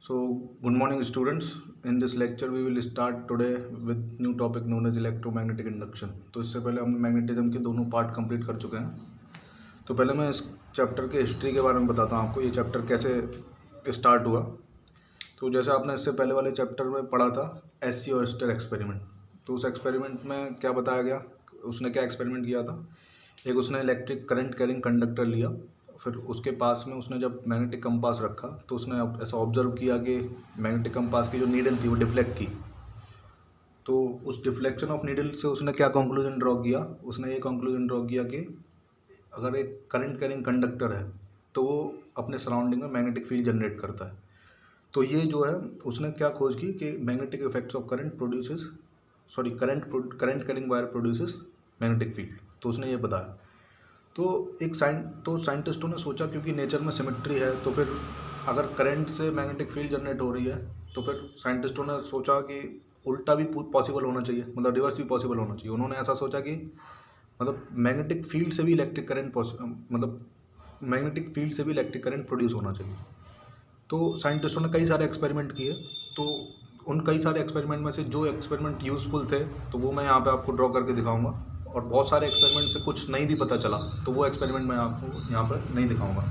So, good morning, students. In this lecture, we will start today with new topic known as electromagnetic induction. तो इससे पहले हम magnetism के दोनों part complete कर चुके हैं। तो पहले मैं इस चैप्टर के हिस्ट्री के बारे में बताता हूँ आपको, ये चैप्टर कैसे स्टार्ट हुआ। तो जैसे आपने इससे पहले वाले चैप्टर में पढ़ा था एससी ओयस्टर एक्सपेरिमेंट, तो उस एक्सपेरिमेंट में क्या बताया गया, उसने क्या एक्सपेरिमेंट किया था। एक उसने इलेक्ट्रिक करंट कैरिंग कंडक्टर लिया, फिर उसके पास में उसने जब मैग्नेटिक कंपास रखा तो उसने ऐसा ऑब्जर्व किया कि मैग्नेटिक कंपास की जो नीडल थी वो डिफ्लेक्ट की। तो उस डिफ्लेक्शन ऑफ नीडल से उसने क्या कंक्लूजन ड्रॉ किया, उसने ये कंक्लूजन ड्रॉ किया कि अगर एक करंट कैरिंग कंडक्टर है तो वो अपने सराउंडिंग में मैग्नेटिक फील्ड जनरेट करता है। तो ये जो है उसने क्या खोज की कि magnetic effects of current produces current carrying wire produces magnetic field, तो उसने ये बताया। तो साइंटिस्टों ने सोचा क्योंकि नेचर में सिमेट्री है, तो फिर अगर करंट से मैग्नेटिक फील्ड जनरेट हो रही है तो फिर साइंटिस्टों ने सोचा कि उल्टा भी पॉसिबल होना चाहिए, मतलब रिवर्स भी पॉसिबल होना चाहिए। उन्होंने ऐसा सोचा कि मतलब मैग्नेटिक फील्ड से भी इलेक्ट्रिक करंट प्रोड्यूस होना चाहिए। तो साइंटिस्टों ने कई सारे एक्सपेरिमेंट किए, तो उन कई सारे एक्सपेरिमेंट में से जो एक्सपेरिमेंट यूज़फुल थे तो वो मैं यहाँ पे आपको ड्रॉ करके दिखाऊंगा, और बहुत सारे एक्सपेरिमेंट से कुछ नहीं भी पता चला तो वो एक्सपेरिमेंट मैं आपको यहाँ पर नहीं दिखाऊंगा।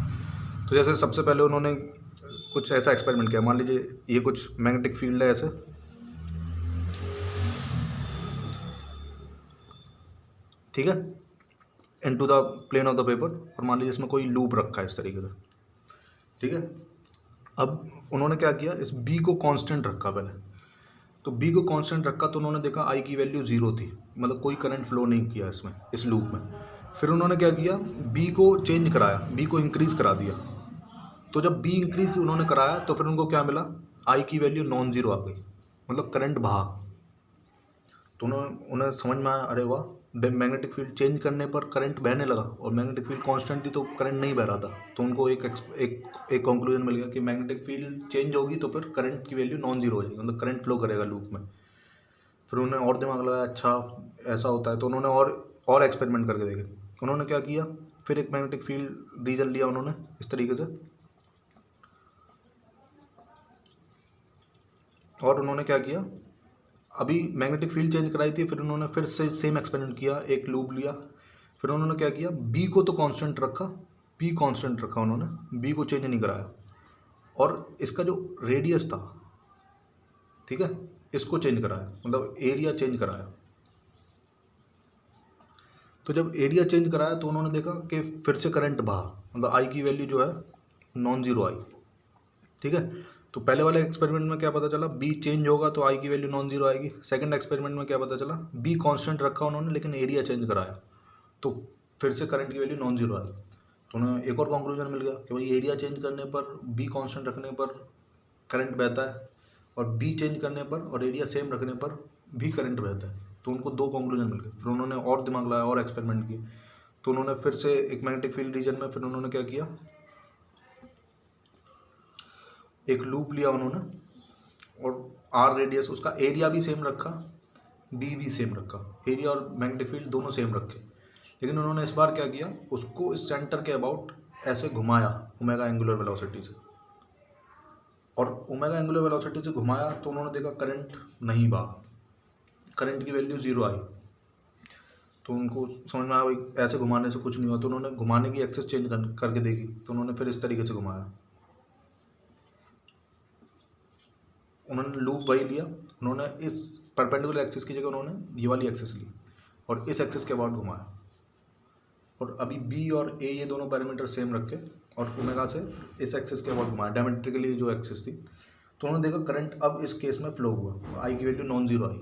तो जैसे सबसे पहले उन्होंने कुछ ऐसा एक्सपेरिमेंट किया, मान लीजिए ये कुछ मैग्नेटिक फील्ड है ऐसे, ठीक है, into the plane of the paper, और मान लीजिए इसमें कोई लूप रखा है इस तरीके से, ठीक है। अब उन्होंने क्या किया, इस बी को कांस्टेंट रखा पहले। तो बी को कांस्टेंट रखा तो उन्होंने देखा आई की वैल्यू 0 थी, मतलब कोई करंट फ्लो नहीं किया इसमें, इस लूप में। फिर उन्होंने क्या किया, बी को चेंज कराया, बी को इंक्रीज़ करा दिया। तो जब बी इंक्रीज उन्होंने कराया तो फिर उनको क्या मिला, आई की वैल्यू नॉन ज़ीरो आ गई, मतलब करंट बहा। तो उन्हें समझ में आया, अरे वाह, मैग्नेटिक फील्ड चेंज करने पर करंट बहने लगा, और मैग्नेटिक फील्ड कांस्टेंट थी तो करंट नहीं बह रहा था। तो उनको एक कंक्लूजन मिल गया कि मैग्नेटिक फील्ड चेंज होगी तो फिर करंट की वैल्यू नॉन ज़ीरो हो जाएगी, मतलब करंट फ्लो करेगा लूप में। फिर उन्होंने और दिमाग लगाया, अच्छा ऐसा होता है, तो उन्होंने और एक्सपेरिमेंट करके देखे। उन्होंने क्या किया, फिर एक मैग्नेटिक फील्ड रीजन लिया उन्होंने इस तरीके से, और उन्होंने क्या किया, अभी मैग्नेटिक फील्ड चेंज कराई थी, फिर उन्होंने फिर से सेम एक्सपेरिमेंट किया, एक लूप लिया। फिर उन्होंने क्या किया, बी को तो कांस्टेंट रखा, बी कांस्टेंट रखा उन्होंने, बी को चेंज नहीं कराया, और इसका जो रेडियस था, ठीक है, इसको चेंज कराया, मतलब एरिया चेंज कराया। तो जब एरिया चेंज कराया तो उन्होंने देखा कि फिर से करंट बहा, मतलब आई की वैल्यू जो है नॉन ज़ीरो आई, ठीक है। तो पहले वाले एक्सपेरिमेंट में क्या पता चला, बी चेंज होगा तो आई की वैल्यू नॉन जीरो आएगी। सेकंड एक्सपेरिमेंट में क्या पता चला, बी कांस्टेंट रखा उन्होंने लेकिन एरिया चेंज कराया, तो फिर से करंट की वैल्यू नॉन जीरो आई। तो उन्हें एक और कंक्लूजन मिल गया कि भाई एरिया चेंज करने पर, बी कांस्टेंट रखने पर करंट बहता है, और बी चेंज करने पर और एरिया सेम रखने पर भी करंट बहता है। तो उनको दो कंक्लूजन मिल गए। फिर उन्होंने और दिमाग लगाया और एक्सपेरिमेंट किए, तो उन्होंने फिर से एक मैग्नेटिक फील्ड रीजन में फिर उन्होंने क्या किया, एक लूप लिया उन्होंने, और आर रेडियस, उसका एरिया भी सेम रखा, बी भी सेम रखा, एरिया और मैग्नेटिक फील्ड दोनों सेम रखे। लेकिन उन्होंने इस बार क्या किया, उसको इस सेंटर के अबाउट ऐसे घुमाया ओमेगा एंगुलर वेलोसिटी से, और ओमेगा एंगुलर वेलोसिटी से घुमाया तो उन्होंने देखा करंट नहीं बहा, करंट की वैल्यू 0 आई। तो उनको समझ में आया भाई ऐसे घुमाने से कुछ नहीं हुआ, तो उन्होंने घुमाने की एक्सेस चेंज करके देखी, तो उन्होंने फिर इस तरीके से घुमाया, उन्होंने लूप वही लिया, उन्होंने इस परपेंडिकुलर एक्सिस की जगह उन्होंने ये वाली एक्सिस ली, और इस एक्सिस के अबाउट घुमाया। और अभी बी और ए ये दोनों पैरामीटर सेम रखे, और ओमेगा से इस एक्सिस के अबाउट घुमाया, डायमेट्रिकली जो एक्सिस थी। तो उन्होंने देखा करंट अब इस केस में फ्लो हुआ, आई की वैल्यू नॉन जीरो आई।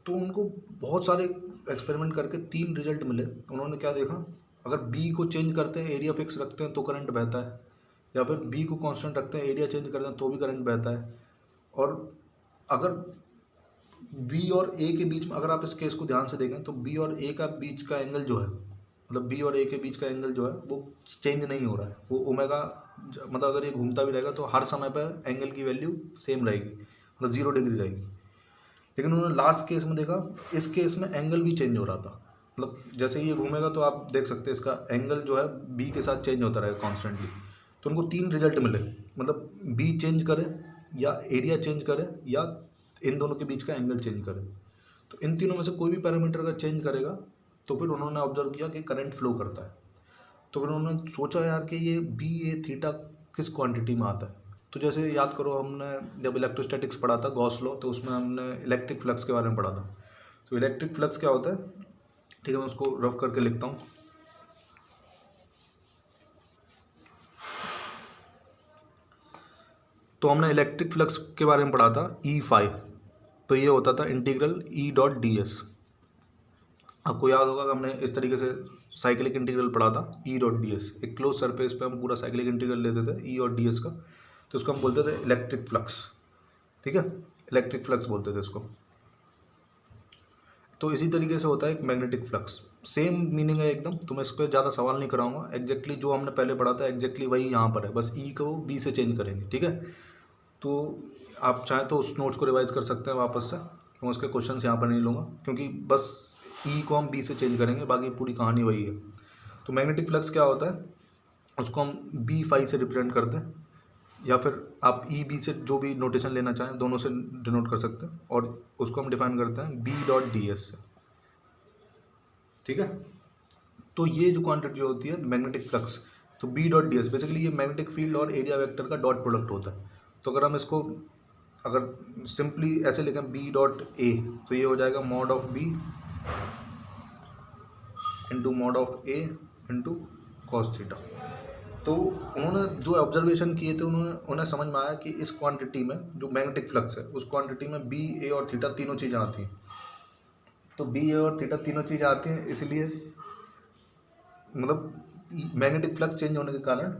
तो उनको बहुत सारे एक्सपेरिमेंट करके 3 रिजल्ट मिले। उन्होंने क्या देखा, अगर बी को चेंज करते हैं, एरिया फिक्स रखते हैं तो करंट बहता है, या फिर बी को कांस्टेंट रखते हैं, एरिया चेंज करते हैं तो भी करंट बहता है। और अगर बी और ए के बीच में, अगर आप इस केस को ध्यान से देखें तो बी और ए का बीच का एंगल जो है, मतलब बी और ए के बीच का एंगल जो है वो चेंज नहीं हो रहा है, वो ओमेगा, मतलब अगर ये घूमता भी रहेगा तो हर समय पर एंगल की वैल्यू सेम रहेगी, मतलब 0 डिग्री रहेगी। लेकिन उन्होंने लास्ट केस में देखा, इस केस में एंगल भी चेंज हो रहा था, मतलब जैसे ही ये घूमेगा तो आप देख सकते हैं इसका एंगल जो है बी के साथ चेंज होता रहेगा कॉन्स्टेंटली। तो उनको 3 रिजल्ट मिले, मतलब बी चेंज करे या एरिया चेंज करे या इन दोनों के बीच का एंगल चेंज करे। तो इन तीनों में से कोई भी पैरामीटर अगर चेंज करेगा तो फिर उन्होंने ऑब्जर्व किया कि करंट फ्लो करता है। तो फिर उन्होंने सोचा यार कि ये बी ए थीटा किस क्वांटिटी में आता है। तो जैसे याद करो, हमने जब इलेक्ट्रोस्टैटिक्स पढ़ा था गॉस लॉ, तो उसमें हमने इलेक्ट्रिक फ्लक्स के बारे में पढ़ा था। तो इलेक्ट्रिक फ्लक्स क्या होता है, ठीक है, मैं उसको रफ करके लिखता हूँ। तो हमने इलेक्ट्रिक फ्लक्स के बारे में पढ़ा था E∅, तो ये होता था इंटीग्रल E.ds। आपको याद होगा कि हमने इस तरीके से साइक्लिक इंटीग्रल पढ़ा था E.ds। एक क्लोज सरफेस पे हम पूरा साइक्लिक इंटीग्रल लेते थे E और ds का, तो उसको हम बोलते थे इलेक्ट्रिक फ्लक्स। ठीक है, इलेक्ट्रिक फ्लक्स बोलते थे इसको। तो इसी तरीके से होता है एक मैग्नेटिक फ्लक्स, सेम मीनिंग है एकदम। तो मैं इस पर ज़्यादा सवाल नहीं कराऊंगा, एग्जैक्टली जो हमने पहले पढ़ा था एग्जैक्टली वही यहाँ पर है, बस ई को बी से चेंज करेंगे। ठीक है, तो आप चाहें तो उस नोट्स को रिवाइज कर सकते हैं वापस से। मैं उसके क्वेश्चंस यहाँ पर नहीं लूँगा, क्योंकि बस ई को हम बी से चेंज करेंगे, बाकी पूरी कहानी वही है। तो मैग्नेटिक फ्लक्स क्या होता है, उसको हम B∅ से रिप्रेजेंट करते हैं, या फिर आप ई बी से जो भी नोटेशन लेना चाहें दोनों से डिनोट कर सकते हैं, और उसको हम डिफाइन करते हैं B.ds से। ठीक है, तो ये जो क्वांटिटी होती है मैग्नेटिक फ्लक्स, तो B.ds बेसिकली ये मैग्नेटिक फील्ड और एरिया वेक्टर का डॉट प्रोडक्ट होता है। तो अगर हम इसको अगर सिंपली ऐसे लिखें B.A, तो ये हो जाएगा mod of B into mod of A into cos theta. तो उन्होंने जो ऑब्जर्वेशन किए थे उन्हें समझ में आया कि इस क्वांटिटी में जो मैग्नेटिक फ्लक्स है उस क्वांटिटी में बी ए और थीटा तीनों चीज़ें आती हैं। तो बी ए और थीटा तीनों चीज़ें आती हैं, इसलिए मतलब मैग्नेटिक फ्लक्स चेंज होने के कारण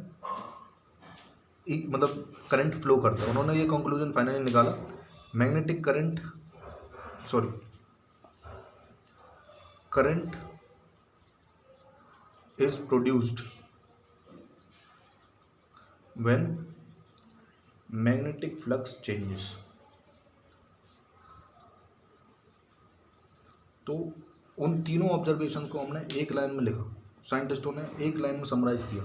मतलब करंट फ्लो करता है। उन्होंने ये कंक्लूजन फाइनली निकाला, magnetic current is produced when magnetic flux changes। तो उन तीनों ऑब्जर्वेशन को हमने एक लाइन में लिखा, साइंटिस्टों ने एक लाइन में समराइज किया।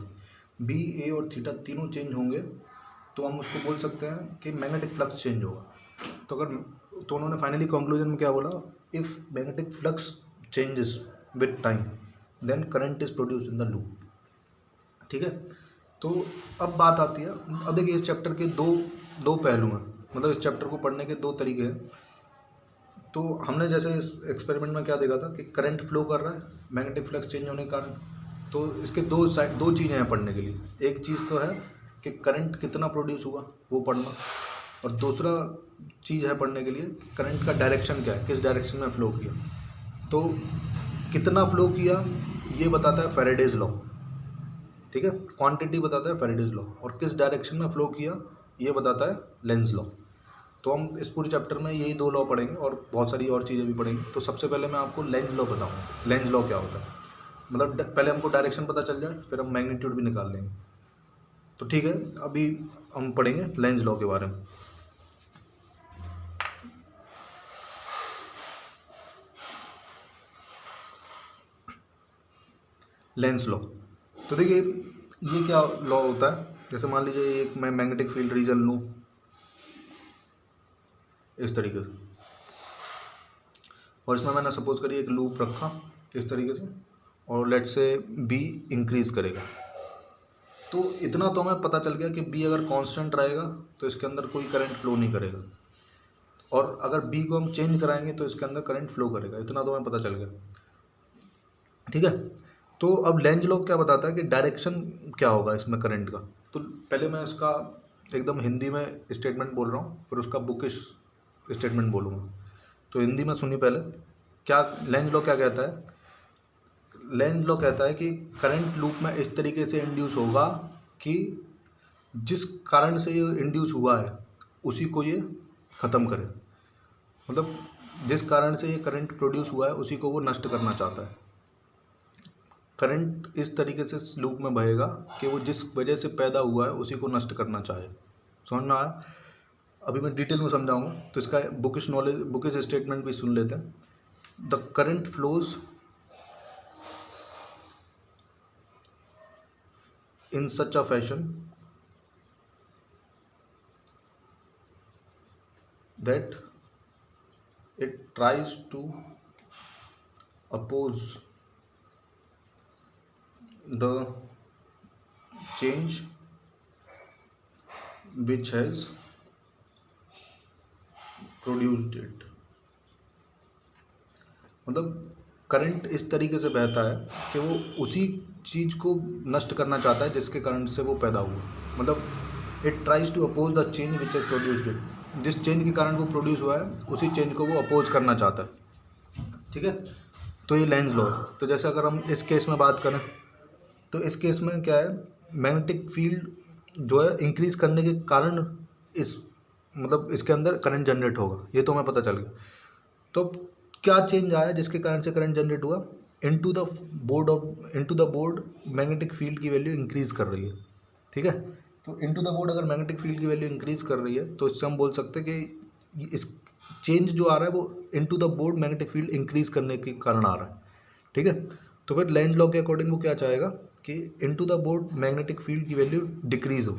बी ए और थीटा तीनों चेंज होंगे तो हम उसको बोल सकते हैं कि मैग्नेटिक फ्लक्स चेंज होगा। तो उन्होंने फाइनली कंक्लूजन में क्या बोला, if magnetic flux changes with time then current is produced in the loop. ठीक है, तो अब बात आती है, अब देखिए इस चैप्टर के दो पहलू हैं, मतलब इस चैप्टर को पढ़ने के 2 तरीके हैं। तो हमने जैसे इस एक्सपेरिमेंट में क्या देखा था कि करंट फ्लो कर रहा है मैग्नेटिक फ्लक्स चेंज होने के कारण, तो इसके दो चीज़ें हैं पढ़ने के लिए। एक चीज़ तो है कि करंट कितना प्रोड्यूस हुआ वो पढ़ना, और दूसरा चीज़ है पढ़ने के लिए कि करंट का डायरेक्शन क्या है, किस डायरेक्शन में फ़्लो किया। तो कितना फ़्लो किया ये बताता है फैराडेज लॉ। ठीक है, क्वांटिटी बताता है फैराडेज लॉ, और किस डायरेक्शन में फ़्लो किया ये बताता है लेंज लॉ। तो हम इस पूरे चैप्टर में यही 2 लॉ पढ़ेंगे और बहुत सारी और चीज़ें भी पढ़ेंगे। तो सबसे पहले मैं आपको लेंज लॉ बताऊँगा, लेंज लॉ क्या होता है। मतलब पहले हमको डायरेक्शन पता चल जाए, फिर हम मैग्नीट्यूड भी निकाल लेंगे। तो ठीक है, अभी हम पढ़ेंगे लेंज लॉ के बारे में। लेंज लॉ, तो देखिए ये क्या लॉ होता है, जैसे मान लीजिए एक मैं मैग्नेटिक फील्ड रीजन लूँ इस तरीके से, और इसमें मैंने सपोज करिए एक लूप रखा इस तरीके से, और लेट से बी इंक्रीज करेगा। तो इतना तो हमें पता चल गया कि बी अगर कांस्टेंट रहेगा तो इसके अंदर कोई करंट फ्लो नहीं करेगा, और अगर बी को हम चेंज कराएंगे तो इसके अंदर करंट फ्लो करेगा। इतना तो हमें पता चल गया। ठीक है, तो अब लेंज लॉ क्या बताता है कि डायरेक्शन क्या होगा इसमें करंट का। तो पहले मैं इसका एकदम हिंदी में स्टेटमेंट बोल रहा हूँ, फिर उसका बुकिश स्टेटमेंट बोलूँगा। तो हिंदी में सुनिए पहले, क्या लेंज लॉ क्या कहता है। लेंज लॉ कहता है कि करंट लूप में इस तरीके से इंड्यूस होगा कि जिस कारण से ये इंड्यूस हुआ है उसी को ये ख़त्म करे। मतलब जिस कारण से ये करंट प्रोड्यूस हुआ है उसी को वो नष्ट करना चाहता है। करंट इस तरीके से लूप में बहेगा कि वो जिस वजह से पैदा हुआ है उसी को नष्ट करना चाहे। समझ में आया? अभी मैं डिटेल में समझाऊंगा, तो इसका बुकिश स्टेटमेंट भी सुन लेते हैं। The current flows in such a fashion that it tries to oppose the change which has produced it. मतलब करंट इस तरीके से बहता है कि वो उसी चीज़ को नष्ट करना चाहता है जिसके कारण से वो पैदा हुआ। मतलब it tries to oppose the change which is produced it. जिस चेंज के कारण वो प्रोड्यूस हुआ है उसी चेंज को वो अपोज करना चाहता है। ठीक है, तो ये लेंज लॉ है। तो जैसे अगर हम इस केस में बात करें तो इस केस में क्या है, मैग्नेटिक फील्ड जो है इंक्रीज करने के कारण इस मतलब इसके अंदर करंट जनरेट होगा, ये तो हमें पता चल गया। तो क्या चेंज आया जिसके कारण से करंट जनरेट हुआ, into the board magnetic field की वैल्यू इंक्रीज कर रही है। ठीक है, तो इनटू द बोर्ड अगर मैग्नेटिक फील्ड की वैल्यू इंक्रीज कर रही है तो इससे हम बोल सकते हैं कि इस चेंज जो आ रहा है वो into the board magnetic field increase करने के कारण आ रहा है। ठीक है, तो फिर लेंज लॉ के अकॉर्डिंग वो क्या चाहेगा कि into the board magnetic field की वैल्यू डिक्रीज हो,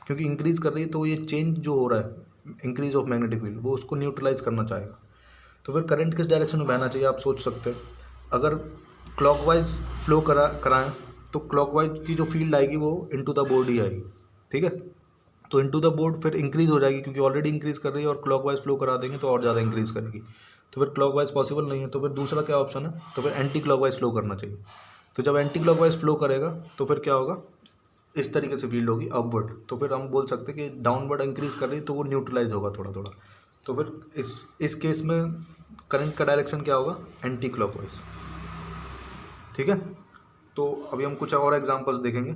क्योंकि इंक्रीज कर रही है तो ये चेंज जो हो रहा है इंक्रीज ऑफ मैग्नेटिक फील्ड वो उसको न्यूट्रलाइज करना चाहेगा। तो फिर करंट किस डायरेक्शन में बहना चाहिए आप सोच सकते हैं। अगर क्लॉकवाइज फ्लो कराएं तो क्लॉकवाइज की जो फील्ड आएगी वो इनटू द बोर्ड ही आएगी। ठीक है, तो इनटू द बोर्ड फिर इंक्रीज हो जाएगी क्योंकि ऑलरेडी इंक्रीज कर रही है, और क्लॉकवाइज फ्लो करा देंगे तो और ज़्यादा इंक्रीज करेगी। तो फिर क्लॉकवाइज पॉसिबल नहीं है, तो फिर दूसरा क्या ऑप्शन है, तो फिर एंटी क्लॉकवाइज फ्लो करना चाहिए। तो जब एंटी क्लॉकवाइज फ्लो करेगा तो फिर क्या होगा, इस तरीके से फील्ड होगी अपवर्ड। तो फिर हम बोल सकते हैं कि डाउनवर्ड इंक्रीज कर रही है तो वो न्यूट्रलाइज होगा थोड़ा थोड़ा। तो फिर इस केस में करंट का डायरेक्शन क्या होगा, एंटी क्लॉकवाइज। ठीक है, तो अभी हम कुछ और एग्जांपल्स देखेंगे।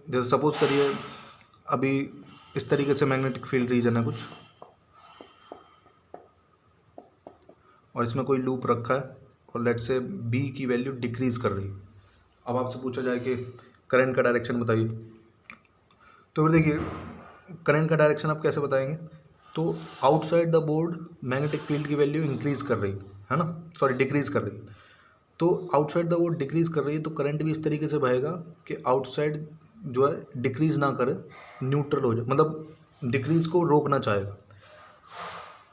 जैसे सपोज करिए अभी इस तरीके से मैग्नेटिक फील्ड रीजन है कुछ, और इसमें कोई लूप रखा है और लेट से बी की वैल्यू डिक्रीज कर रही है। अब आपसे पूछा जाए कि करंट का डायरेक्शन बताइए, तो फिर देखिए करंट का डायरेक्शन आप कैसे बताएंगे। तो outside the board magnetic field की वैल्यू इंक्रीज कर रही है ना, सॉरी डिक्रीज कर रही है। तो आउटसाइड द बोर्ड डिक्रीज कर रही है तो करंट भी इस तरीके से बहेगा कि आउटसाइड जो है डिक्रीज ना करे, न्यूट्रल हो जाए, मतलब डिक्रीज को रोकना चाहेगा।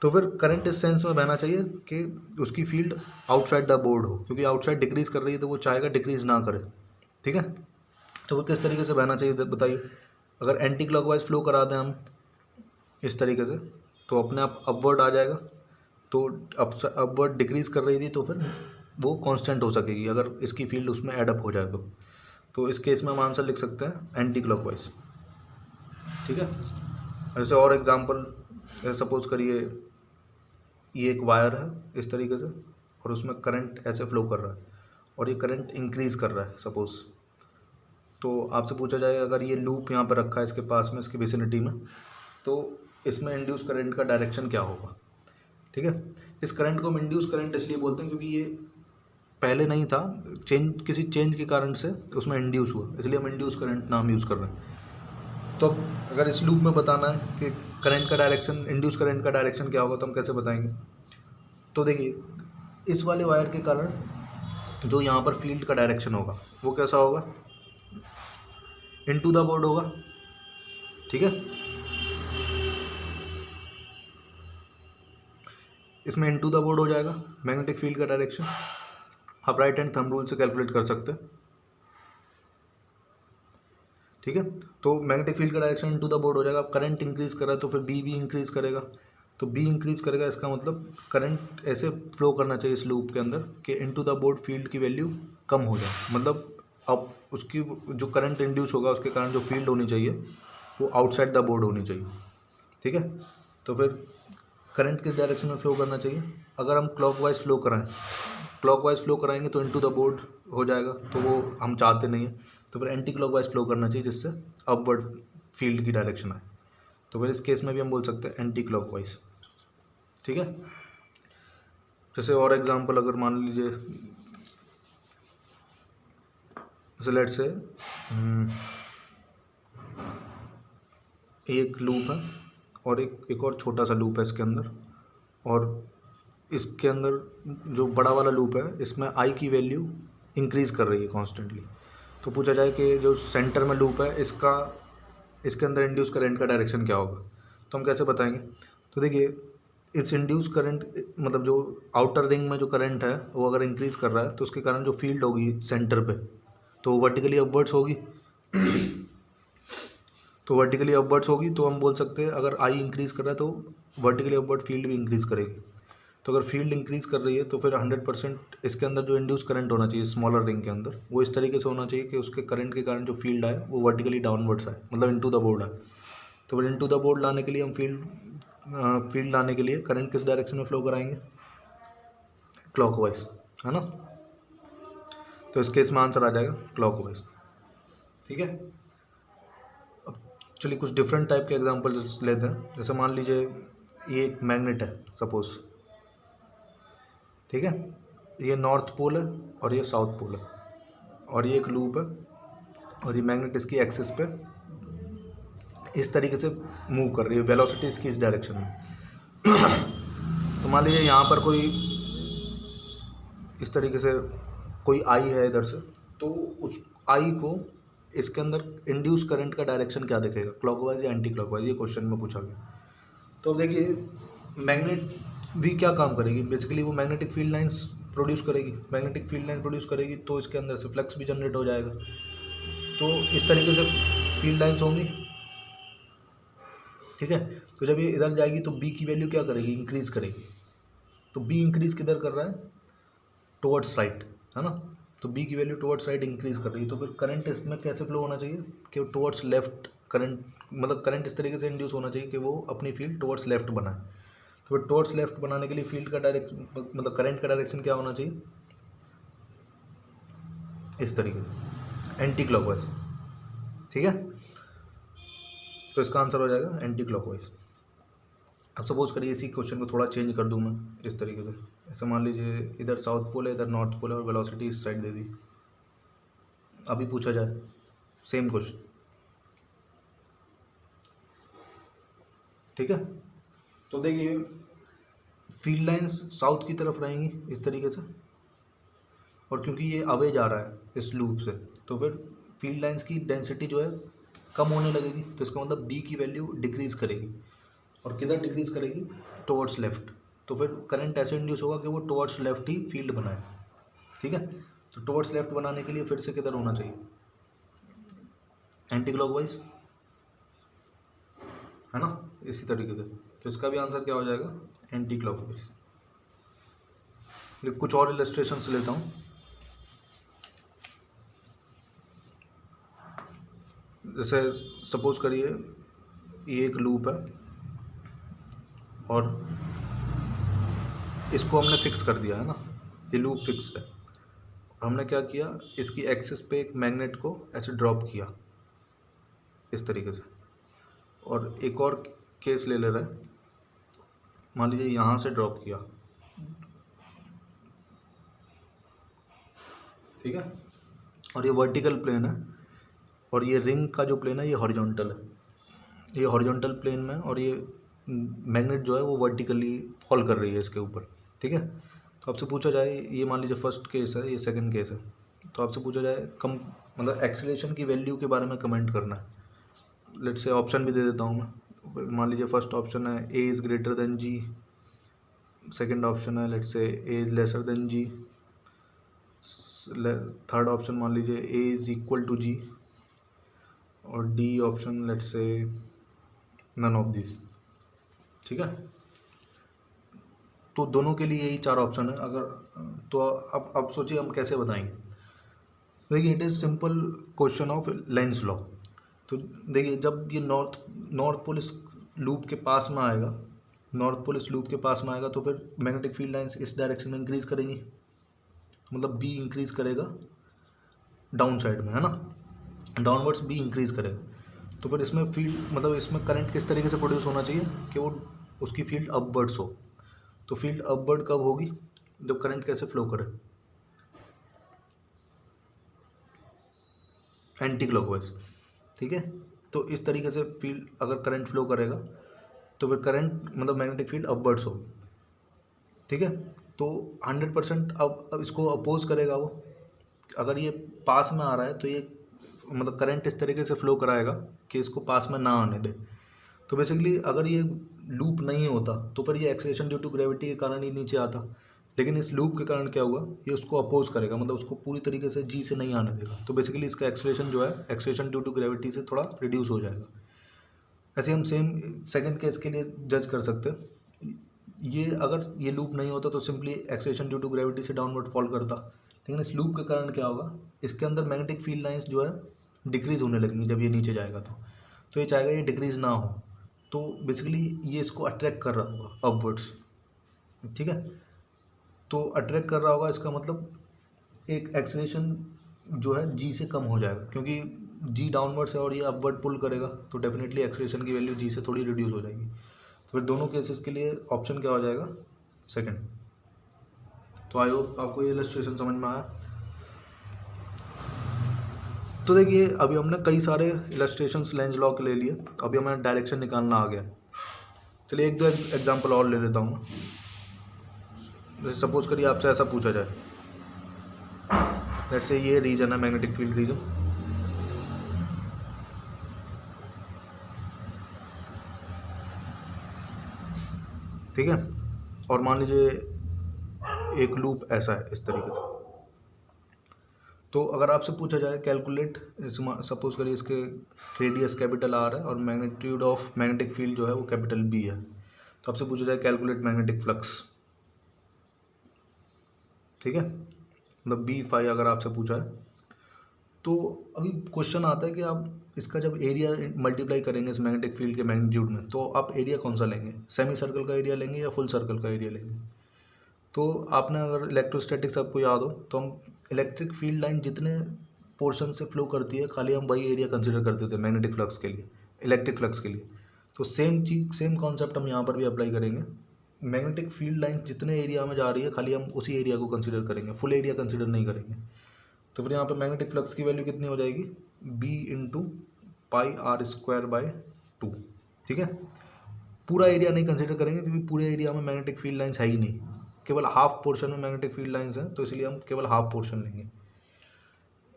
तो फिर करंट इस सेंस में बहना चाहिए कि उसकी फील्ड आउटसाइड द बोर्ड हो, क्योंकि आउटसाइड डिक्रीज कर रही है तो वो चाहेगा डिक्रीज ना करे। ठीक है, तो वो किस तरीके से बहना चाहिए बताइए। अगर एंटी क्लॉकवाइज फ्लो करा दें हम इस तरीके से तो अपने आप अपवर्ड आ जाएगा। तो अपवर्ड डिक्रीज कर रही थी तो फिर वो कांस्टेंट हो सकेगी अगर इसकी फील्ड उसमें एडअप हो जाए तो इस केस में हम आंसर लिख सकते हैं एंटी क्लॉकवाइज। ठीक है, ऐसे और एग्जांपल, सपोज करिए ये एक वायर है इस तरीके से और उसमें करंट ऐसे फ्लो कर रहा है और ये करंट इंक्रीज़ कर रहा है सपोज़। तो आपसे पूछा जाएगा अगर ये लूप यहाँ पर रखा है इसके पास में, इसकी विसिनिटी में, तो इसमें इंड्यूस करंट का डायरेक्शन क्या होगा। ठीक है, इस करंट को हम इंड्यूस करंट इसलिए बोलते हैं क्योंकि ये पहले नहीं था, किसी चेंज के कारण से उसमें इंड्यूस हुआ, इसलिए हम इंड्यूस करंट नाम यूज़ कर रहे हैं। तो अगर इस लूप में बताना है कि करंट का डायरेक्शन, इंड्यूस करंट का डायरेक्शन क्या होगा तो हम कैसे बताएंगे। तो देखिए इस वाले वायर के कारण जो यहाँ पर फील्ड का डायरेक्शन होगा वो कैसा होगा, इनटू द बोर्ड होगा। ठीक है, इसमें इनटू द बोर्ड हो जाएगा मैग्नेटिक फील्ड का डायरेक्शन। आप राइट हैंड थंब रूल से कैलकुलेट कर सकते हैं। ठीक है, तो मैग्नेटिक फील्ड का डायरेक्शन इनटू द बोर्ड हो जाएगा। अब करंट इंक्रीज कर रहा है तो फिर बी भी इंक्रीज करेगा, तो बी इंक्रीज करेगा, इसका मतलब करंट ऐसे फ्लो करना चाहिए इस लूप के अंदर कि इनटू द बोर्ड फील्ड की वैल्यू कम हो जाए। मतलब अब उसकी जो करंट इंड्यूस होगा उसके कारण जो फील्ड होनी चाहिए वो आउटसाइड द बोर्ड होनी चाहिए। ठीक है, तो फिर करंट किस डायरेक्शन में फ्लो करना चाहिए। अगर हम क्लॉकवाइज फ्लो कराएं, क्लॉकवाइज फ्लो कराएंगे तो इनटू द बोर्ड हो जाएगा, तो वो हम चाहते नहीं है। तो फिर एंटी क्लॉकवाइज फ्लो करना चाहिए जिससे अपवर्ड फील्ड की डायरेक्शन आए। तो फिर इस केस में भी हम बोल सकते हैं एंटी क्लॉकवाइज। ठीक है, जैसे और एग्जांपल अगर मान लीजिए, जैसे लेट्स से एक लूप है और एक और छोटा सा लूप है इसके अंदर, और इसके अंदर जो बड़ा वाला लूप है इसमें आई की वैल्यू इंक्रीज़ कर रही है कॉन्स्टेंटली। तो पूछा जाए कि जो सेंटर में लूप है इसके अंदर इंड्यूस करंट का डायरेक्शन क्या होगा, तो हम कैसे बताएंगे। तो देखिए इस इंड्यूस करंट मतलब जो आउटर रिंग में जो करंट है वो अगर इंक्रीज़ कर रहा है तो उसके कारण जो फील्ड होगी सेंटर पे तो वर्टिकली अपवर्ड्स होगी। तो वर्टिकली अपवर्ड्स होगी तो हम बोल सकते हैं अगर आई इंक्रीज़ कर रहा है तो वर्टिकली अपवर्ड फील्ड भी इंक्रीज़ करेगी। तो अगर फील्ड इंक्रीज़ कर रही है तो फिर 100% इसके अंदर जो इंड्यूस करंट होना चाहिए स्मॉलर रिंग के अंदर वो इस तरीके से होना चाहिए कि उसके करंट के कारण जो फील्ड आए वो वर्टिकली डाउनवर्ड्स आए, मतलब इनटू द बोर्ड आए। तो फिर इनटू द बोर्ड लाने के लिए हम फील्ड लाने के लिए करंट किस डायरेक्शन में फ्लो कराएंगे, क्लॉकवाइज, है ना। तो इस केस में आंसर आ जाएगा क्लॉकवाइज। ठीक है, अब चलिए कुछ डिफरेंट टाइप के एग्जांपल्स लेते हैं। जैसे मान लीजिए ये एक मैग्नेट है सपोज, ठीक है, ये नॉर्थ पोल है और ये साउथ पोल है और ये एक लूप है और ये मैग्नेट इसकी एक्सिस पे इस तरीके से मूव कर रही है, वेलोसिटी इसकी इस डायरेक्शन में। तो मान लीजिए यहाँ पर कोई इस तरीके से कोई आई है इधर से, तो उस आई को इसके अंदर इंड्यूस करंट का डायरेक्शन क्या दिखेगा, क्लॉकवाइज या एंटी क्लॉकवाइज, ये क्वेश्चन में पूछा गया। तो अब देखिए मैग्नेट भी क्या काम करेगी, बेसिकली वो मैग्नेटिक फील्ड लाइंस प्रोड्यूस करेगी, मैग्नेटिक फील्ड लाइन प्रोड्यूस करेगी तो इसके अंदर से फ्लक्स भी जनरेट हो जाएगा। तो इस तरीके से फील्ड लाइंस होंगी, ठीक है। तो जब ये इधर जाएगी तो बी की वैल्यू क्या करेगी, इंक्रीज करेगी। तो बी इंक्रीज किधर कर रहा है, टुवर्ड्स राइट, है ना। तो बी की वैल्यू टुवर्ड्स राइट इंक्रीज कर रही है, तो फिर करंट इसमें कैसे फ्लो होना चाहिए कि टुवर्ड्स लेफ्ट करंट, मतलब करंट इस तरीके से इंड्यूस होना चाहिए कि वो अपनी फील्ड टुवर्ड्स लेफ्ट बनाए। तो फिर टुवर्ड्स लेफ्ट बनाने के लिए फील्ड का डायरेक्शन मतलब करंट का डायरेक्शन क्या होना चाहिए, इस तरीके से एंटी क्लॉकवाइज, ठीक है। तो इसका आंसर हो जाएगा एंटी क्लॉकवाइज। अब सपोज करिए इसी क्वेश्चन को थोड़ा चेंज कर दूं मैं इस तरीके से, ऐसे मान लीजिए इधर साउथ पोल है इधर नॉर्थ पोल है और वेलोसिटी इस साइड दे दी। अभी पूछा जाए सेम क्वेश्चन, ठीक है। तो देखिए फील्ड लाइंस साउथ की तरफ रहेंगी इस तरीके से, और क्योंकि ये अवे जा रहा है इस लूप से तो फिर फील्ड लाइंस की डेंसिटी जो है कम होने लगेगी। तो इसका मतलब बी की वैल्यू डिक्रीज़ करेगी, और किधर डिक्रीज़ करेगी, टुवर्ड्स लेफ्ट। तो फिर करंट ऐसे इंड्यूस होगा कि वो टुवर्ड्स लेफ्ट ही फील्ड बनाए, ठीक है। तो टुवर्ड्स लेफ्ट बनाने के लिए फिर से किधर होना चाहिए, एंटी क्लॉकवाइज, है ना, इसी तरीके से। तो इसका भी आंसर क्या हो जाएगा, एंटी क्लॉकवाइज। कुछ और इलस्ट्रेशंस लेता हूँ। जैसे सपोज करिए ये एक लूप है और इसको हमने फिक्स कर दिया है ना, ये लूप फिक्स है। और हमने क्या किया, इसकी एक्सिस पे एक मैग्नेट को ऐसे ड्रॉप किया इस तरीके से। और एक और केस ले रहे हैं, मान लीजिए यहाँ से ड्रॉप किया, ठीक है। और ये वर्टिकल प्लेन है और ये रिंग का जो प्लेन है ये हॉरिजॉन्टल है, ये हॉरिजॉन्टल प्लेन में, और ये मैग्नेट जो है वो वर्टिकली फॉल कर रही है इसके ऊपर, ठीक है। तो आपसे पूछा जाए, ये मान लीजिए फर्स्ट केस है, ये सेकंड केस है, तो आपसे पूछा जाए कम मतलब एक्सेलरेशन की वैल्यू के बारे में कमेंट करना है। लेट्स से ऑप्शन भी दे देता हूँ मैं। मान लीजिए फर्स्ट ऑप्शन है A is greater than G, second option है let's say A is lesser than G, third option मान लीजिए A is equal to G, और D option let's say none of this, ठीक है। तो दोनों के लिए यही चार ऑप्शन है। अगर तो अब सोचिए हम कैसे बताएंगे। देखिए it is simple question of Lenz law. तो देखिए जब ये नॉर्थ पोल इस लूप के पास में आएगा, नॉर्थ पोल इस लूप के पास में आएगा तो फिर मैग्नेटिक फील्ड लाइंस इस डायरेक्शन में इंक्रीज़ करेंगी, मतलब बी इंक्रीज़ करेगा डाउन साइड में, है ना, डाउनवर्ड्स बी इंक्रीज़ करेगा। तो फिर इसमें फील्ड मतलब इसमें करंट किस तरीके से प्रोड्यूस होना चाहिए कि वो उसकी फील्ड अपवर्ड्स हो। तो फील्ड अपवर्ड कब होगी, जब करंट कैसे फ्लो करे, एंटी क्लॉकवाइज, ठीक है। तो इस तरीके से फील्ड अगर करंट फ्लो करेगा तो फिर करंट मतलब मैग्नेटिक फील्ड अपवर्ड्स होगी, ठीक है। तो 100% अब इसको अपोज करेगा वो अगर ये पास में आ रहा है तो ये मतलब करंट इस तरीके से फ्लो कराएगा कि इसको पास में ना आने दे। तो बेसिकली अगर ये लूप नहीं होता तो फिर ये एक्सेलरेशन ड्यू टू ग्रेविटी के कारण ही नीचे आता, लेकिन इस लूप के कारण क्या हुआ, ये उसको अपोज करेगा, मतलब उसको पूरी तरीके से जी से नहीं आने देगा। तो बेसिकली इसका एक्सेलरेशन जो है एक्सेलरेशन ड्यू टू ग्रेविटी से थोड़ा रिड्यूस हो जाएगा। ऐसे हम सेम सेकंड केस के लिए जज कर सकते हैं। ये अगर ये लूप नहीं होता तो simply acceleration due to gravity से डाउनवर्ड फॉल करता, लेकिन इस लूप के कारण क्या होगा, इसके अंदर मैग्नेटिक फील्ड लाइंस जो है डिक्रीज होने लगेंगी जब ये नीचे जाएगा। तो ये चाहेगा ये डिक्रीज ना हो, तो बेसिकली ये इसको अट्रैक्ट कर रहा होगा अपवर्ड्स, ठीक है। तो अट्रैक्ट कर रहा होगा इसका मतलब एक एक्सेलरेशन जो है जी से कम हो जाएगा, क्योंकि जी डाउनवर्ड्स है और ये अपवर्ड पुल करेगा, तो डेफिनेटली एक्सेलरेशन की वैल्यू जी से थोड़ी रिड्यूस हो जाएगी। तो फिर दोनों केसेस के लिए ऑप्शन क्या हो जाएगा, सेकंड। तो आई होप आपको ये इलस्ट्रेशन समझ में आया। तो देखिए अभी हमने कई सारे इलस्ट्रेशंस लेंज लॉ के ले लिए, अभी हमें डायरेक्शन निकालना आ गया। चलिए एक दो एग्जांपल और ले लेता हूँ। जैसे सपोज करिए आपसे ऐसा पूछा जाए, लेट्स से ये रीजन है मैग्नेटिक फील्ड रीजन, ठीक है, और मान लीजिए एक लूप ऐसा है इस तरीके से। तो अगर आपसे पूछा जाए कैलकुलेट, सपोज करिए इसके रेडियस कैपिटल आर है और मैग्नीट्यूड ऑफ मैग्नेटिक फील्ड जो है वो कैपिटल बी है, तो आपसे पूछा जाए कैलकुलेट मैग्नेटिक फ्लक्स, ठीक है, मतलब बी फाई अगर आपसे पूछा है। तो अभी क्वेश्चन आता है कि आप इसका जब एरिया मल्टीप्लाई करेंगे इस मैग्नेटिक फील्ड के मैग्नीट्यूड में, तो आप एरिया कौन सा लेंगे, सेमी सर्कल का एरिया लेंगे या फुल सर्कल का एरिया लेंगे। तो आपने अगर इलेक्ट्रोस्टैटिक्स आपको याद हो तो हम इलेक्ट्रिक फील्ड लाइन जितने पोर्शन से फ्लो करती है खाली हम वही एरिया कंसिडर करते थे मैग्नेटिक फ्लक्स के लिए, इलेक्ट्रिक फ्लक्स के लिए। तो सेम चीज सेम कॉन्सेप्ट हम यहाँ पर भी अप्लाई करेंगे। मैग्नेटिक फील्ड लाइन जितने एरिया में जा रही है खाली हम उसी एरिया को कंसिडर करेंगे, फुल एरिया कंसिडर नहीं करेंगे। तो फिर यहाँ पर मैग्नेटिक फ्लक्स की वैल्यू कितनी हो जाएगी, B into pi are square by 2, ठीक है। पूरा एरिया नहीं कंसिडर करेंगे क्योंकि पूरे एरिया में मैग्नेटिक फील्ड लाइंस है ही नहीं, केवल हाफ पोर्शन में मैग्नेटिक फील्ड लाइंस हैं, तो इसलिए हम केवल हाफ पोर्शन लेंगे।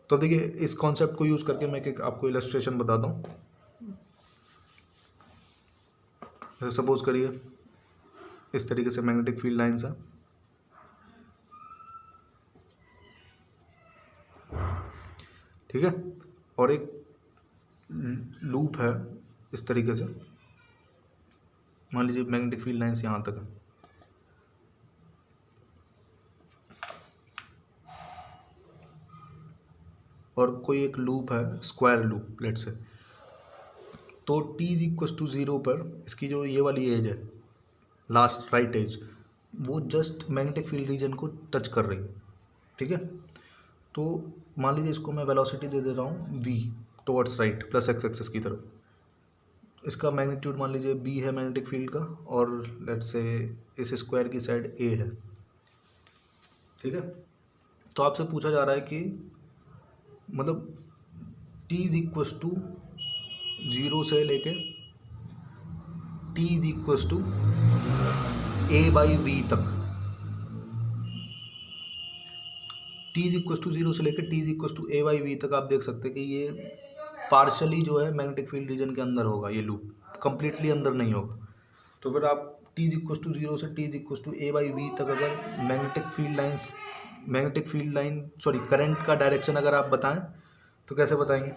तो देखिए इस कॉन्सेप्ट को यूज़ करके मैं एक आपको इलस्ट्रेशन बताता हूँ। जैसे सपोज करिए इस तरीके से मैग्नेटिक फील्ड लाइंस हैं, ठीक है, और एक लूप है इस तरीके से, मान लीजिए मैग्नेटिक फील्ड लाइंस यहाँ तक है, और कोई एक लूप है स्क्वायर लूप लेट से। तो t इज इक्वल टू 0 पर इसकी जो ये वाली एज है लास्ट राइट एज, वो जस्ट मैग्नेटिक फील्ड रीजन को टच कर रही है, ठीक है। तो मान लीजिए इसको मैं वेलोसिटी दे रहा हूँ v towards right plus x axis की तरफ। इसका मैग्नीट्यूड मान लीजिए b है मैग्नेटिक फील्ड का, और लेट्स से इस स्क्वायर की साइड a है, ठीक है। तो आपसे पूछा जा रहा है कि मतलब t इज इक्वल टू 0 से लेके t is equal to a/v तक, t इज इक्वल टू 0 से लेके t is equal to a/v तक आप देख सकते हैं कि ये पार्शली जो है मैग्नेटिक फील्ड रीजन के अंदर होगा, ये लूप कंप्लीटली अंदर नहीं होगा। तो फिर आप t इज इक्वल टू 0 से t is equal to a/v तक अगर मैग्नेटिक फील्ड लाइन करंट का डायरेक्शन अगर आप बताएं तो कैसे बताएंगे।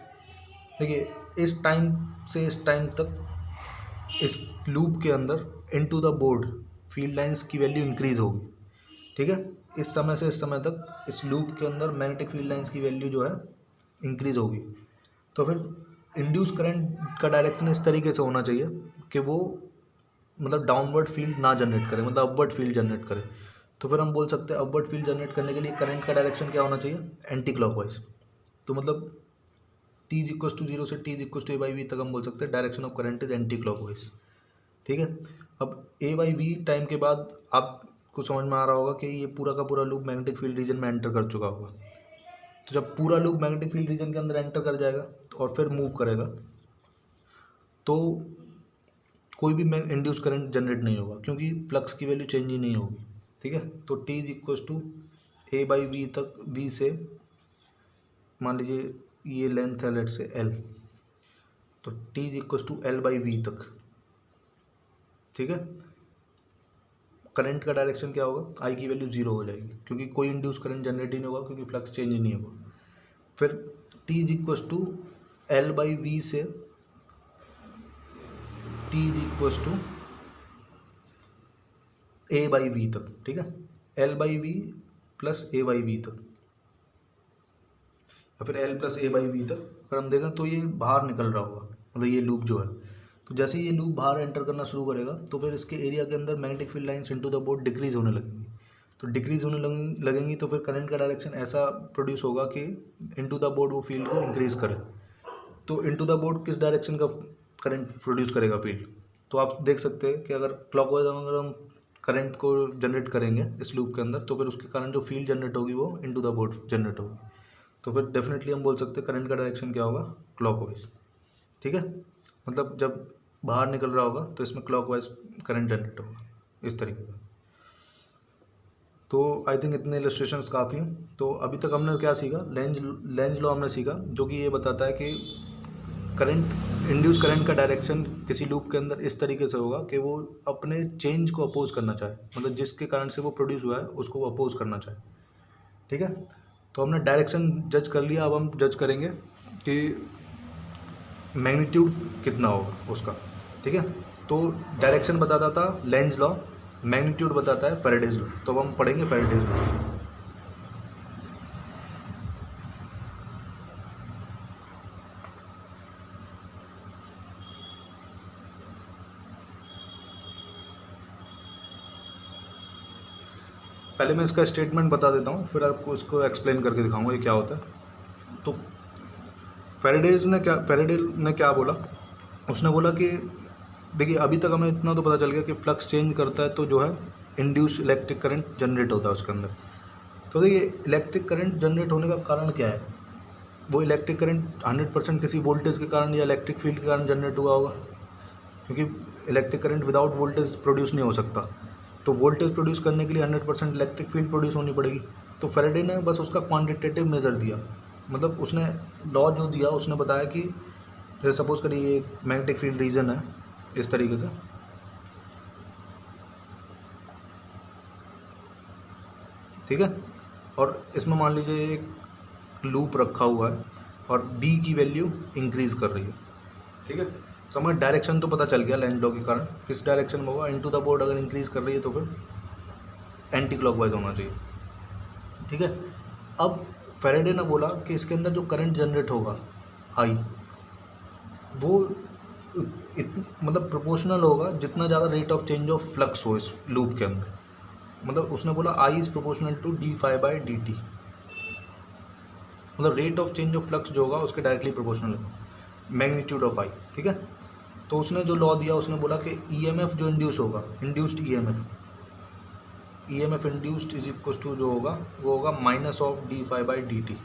देखिए इस टाइम से इस टाइम तक इस लूप के अंदर into the board field lines की वैल्यू इंक्रीज होगी, ठीक है। इस समय से इस समय तक इस लूप के अंदर मैग्नेटिक फील्ड लाइंस की वैल्यू जो है इंक्रीज होगी। तो फिर इंड्यूस करंट का डायरेक्शन इस तरीके से होना चाहिए कि वो मतलब डाउनवर्ड फील्ड ना जनरेट करे, मतलब अपवर्ड फील्ड जनरेट करे। तो फिर हम बोल सकते हैं अपवर्ड फील्ड जनरेट करने के लिए करंट का डायरेक्शन क्या होना चाहिए, एंटी क्लॉकवाइज। तो मतलब t इज इक्वल टू 0 से t is equal to a/v तक हम बोल सकते हैं direction of current is anti clockwise, ठीक है। अब a/v टाइम के बाद आपको समझ में आ रहा होगा कि ये पूरा का पूरा लूप मैग्नेटिक फील्ड रीजन में एंटर कर चुका होगा। तो जब पूरा लूप मैग्नेटिक फील्ड रीजन के अंदर एंटर कर जाएगा और फिर मूव करेगा तो कोई भी इंड्यूस करंट जनरेट नहीं होगा क्योंकि फ्लक्स की वैल्यू चेंज ही नहीं होगी, ठीक है। तो t is equal to a/v तक v से मान लीजिए ये लेंथ है लेट से एल, तो T is equal to L by V तक, ठीक है। करंट का डायरेक्शन क्या होगा, आई की वैल्यू जीरो हो जाएगी क्योंकि कोई इंड्यूस करंट जनरेट ही नहीं होगा क्योंकि फ्लक्स चेंज ही नहीं होगा। फिर T is equal to L by V से T is equal to A by V तक, ठीक है, L by V plus A by V तक, या फिर L plus A by V तक। अगर हम देखें तो ये बाहर निकल रहा होगा, मतलब ये लूप जो है, तो जैसे ही ये लूप बाहर एंटर करना शुरू करेगा तो फिर इसके एरिया के अंदर magnetic field lines into the board decrease होने लगेंगी। तो डिक्रीज होने लगेंगी तो फिर करंट का डायरेक्शन ऐसा प्रोड्यूस होगा कि इनटू द बोर्ड वो फील्ड को इंक्रीज करे। तो इनटू द बोर्ड किस डायरेक्शन का करंट प्रोड्यूस करेगा फील्ड, तो आप देख सकते हैं कि अगर क्लॉकवाइज अगर हम करंट को जनरेट करेंगे इस लूप के अंदर तो फिर उसके कारण जो फील्ड जनरेट होगी वो इनटू द बोर्ड जनरेट होगी। तो फिर डेफिनेटली हम बोल सकते हैं करंट का डायरेक्शन क्या होगा, क्लॉकवाइज, ठीक है। मतलब जब बाहर निकल रहा होगा तो इसमें क्लॉकवाइज करंट जनरेट होगा इस तरीके का। तो आई थिंक इतने इलस्ट्रेशंस काफ़ी हैं। तो अभी तक हमने क्या सीखा, लेंज लॉ हमने सीखा जो कि ये बताता है कि करंट, इंड्यूस करंट का डायरेक्शन किसी लूप के अंदर इस तरीके से होगा कि वो अपने चेंज को अपोज करना चाहे, मतलब जिसके कारण से वो प्रोड्यूस हुआ है उसको वो अपोज करना चाहे, ठीक है। तो हमने डायरेक्शन जज कर लिया, अब हम जज करेंगे कि मैग्नीट्यूड कितना होगा उसका, ठीक है। तो डायरेक्शन बताता था लेंज लॉ, मैग्नीट्यूड बताता है फैराडेज लॉ। तो अब हम पढ़ेंगे फैराडेज लॉ। पहले मैं इसका स्टेटमेंट बता देता हूँ, फिर आपको इसको एक्सप्लेन करके दिखाऊंगा ये क्या होता है। तो फैराडे ने क्या बोला, उसने बोला कि देखिए अभी तक हमें इतना तो पता चल गया कि फ्लक्स चेंज करता है तो जो है इंड्यूस इलेक्ट्रिक करंट जनरेट होता है उसके अंदर। तो देखिए इलेक्ट्रिक करंट जनरेट होने का कारण क्या है, वो इलेक्ट्रिक करंट 100% किसी वोल्टेज के कारण या इलेक्ट्रिक फील्ड के कारण जनरेट हुआ होगा, क्योंकि electric current without voltage produce नहीं हो सकता। तो वोल्टेज प्रोड्यूस करने के लिए 100% इलेक्ट्रिक फील्ड प्रोड्यूस होनी पड़ेगी। तो फैराडे ने बस उसका क्वांटिटेटिव मेजर दिया, मतलब उसने लॉ जो दिया उसने बताया कि जैसे सपोज करिए ये मैग्नेटिक फील्ड रीजन है इस तरीके से, ठीक है, और इसमें मान लीजिए एक लूप रखा हुआ है और बी की वैल्यू इंक्रीज कर रही है, ठीक है। तो हमें डायरेक्शन तो पता चल गया लेंज लॉ के कारण किस डायरेक्शन में होगा, इनटू द बोर्ड अगर इंक्रीज कर रही है तो फिर एंटी क्लॉकवाइज होना चाहिए, ठीक है। अब फैराडे ने बोला कि इसके अंदर जो करंट जनरेट होगा आई, वो मतलब प्रोपोर्शनल होगा जितना ज़्यादा rate of change of flux हो इस लूप के अंदर। मतलब उसने बोला I is proportional to D phi by D T, मतलब rate of change of flux जो होगा उसके डायरेक्टली प्रोपोर्शनल है मैग्नीट्यूड ऑफ आई, ठीक है। तो उसने जो लॉ दिया उसने बोला कि ईएमएफ जो इंड्यूस होगा, induced EMF induced is equal to जो होगा वो होगा minus of d phi by D t,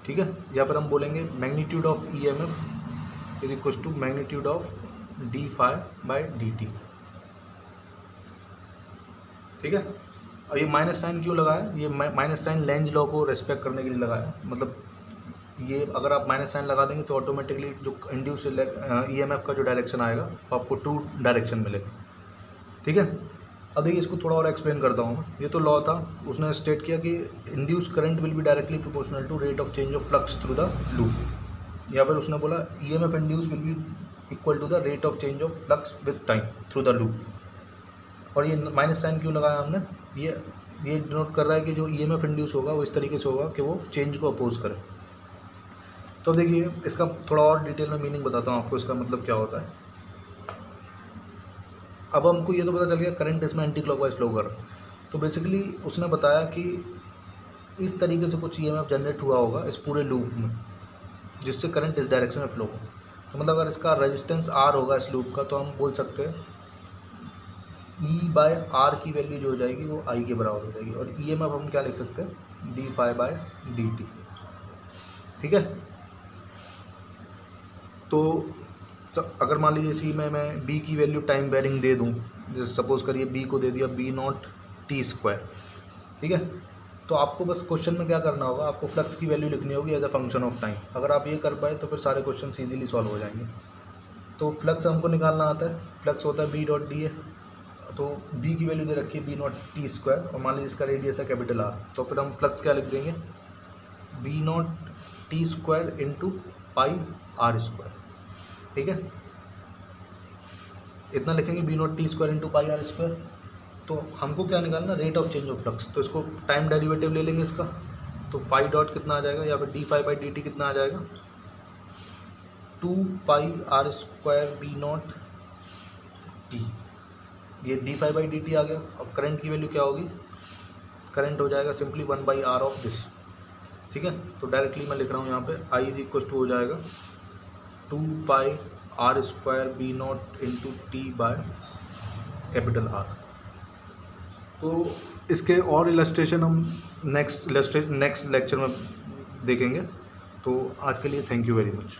ठीक है। या फिर हम बोलेंगे magnitude of EMF is equal to magnitude of d phi by D t, ठीक है। और ये माइनस साइन क्यों लगाया, ये माइनस साइन लेंज लॉ को रेस्पेक्ट करने के लिए लगाया। मतलब ये अगर आप माइनस साइन लगा देंगे तो ऑटोमेटिकली जो इंड्यूस ईएमएफ का जो डायरेक्शन आएगा वो आपको ट्रू डायरेक्शन मिलेगा, ठीक है। अब देखिए इसको थोड़ा और एक्सप्लेन करता हूँ। ये तो लॉ था, उसने स्टेट किया कि induce current will be directly proportional to rate of change of flux through the loop. या फिर उसने बोला EMF induce will be equal to the rate of change of flux with time through the loop. और ये minus sign क्यों लगाया हमने, ये डिनोट कर रहा है कि जो ईएमएफ इंड्यूस होगा वो इस तरीके से होगा कि वो चेंज को अपोज करे। तो देखिए इसका थोड़ा और डिटेल में मीनिंग बताता हूँ आपको, इसका मतलब क्या होता है। अब हमको ये तो पता चल गया करंट इसमें एंटी क्लॉकवाइज फ्लो कर रहा है। तो बेसिकली उसने बताया कि इस तरीके से कुछ ईएमएफ जनरेट हुआ होगा इस पूरे लूप में जिससे करंट इस डायरेक्शन में फ्लो हो। तो मतलब अगर इसका रेजिस्टेंस आर होगा इस लूप का तो हम बोल सकते हैं ई बाय आर की वैल्यू जो हो जाएगी वो आई के बराबर हो जाएगी। और ईएमएफ हम क्या लिख सकते हैं, d phi by d t, ठीक है। तो अगर मान लीजिए इसी में मैं बी की वैल्यू टाइम बेरिंग दे दूं, जैसे सपोज करिए बी को दे दिया बी नॉट टी स्क्वायर, ठीक है। तो आपको बस क्वेश्चन में क्या करना होगा, आपको फ्लक्स की वैल्यू लिखनी होगी as a function of time. अगर आप ये कर पाए तो फिर सारे क्वेश्चन ईजिली सॉल्व हो जाएंगे। तो फ्लक्स हमको निकालना आता है, फ्लक्स होता है बी डॉट डी ए। तो बी की वैल्यू दे रखी है बी नॉट टी स्क्वायर, और मान लीजिए इसका रेडियस है कैपिटल आर। तो फिर हम फ्लक्स क्या लिख देंगे, B naught t square into pi are square. ठीक है, इतना लिखेंगे B naught t square into pi are square. तो हमको क्या निकालना, rate of change of flux. तो इसको टाइम डेरिवेटिव ले लेंगे इसका, तो फाई डॉट कितना आ जाएगा, या फिर D phi by D T कितना आ जाएगा, 2 pi are square B naught T. ये D phi by D T आ गया। अब करंट की वैल्यू क्या होगी, करंट हो जाएगा simply 1 by R of this. ठीक है, तो डायरेक्टली मैं लिख रहा हूँ यहाँ पे आई इज इक्वल टू हो जाएगा 2 pi are square B naught into T by capital R. तो इसके और इलस्ट्रेशन हम नेक्स्ट लेक्चर में देखेंगे। तो आज के लिए थैंक यू वेरी मच।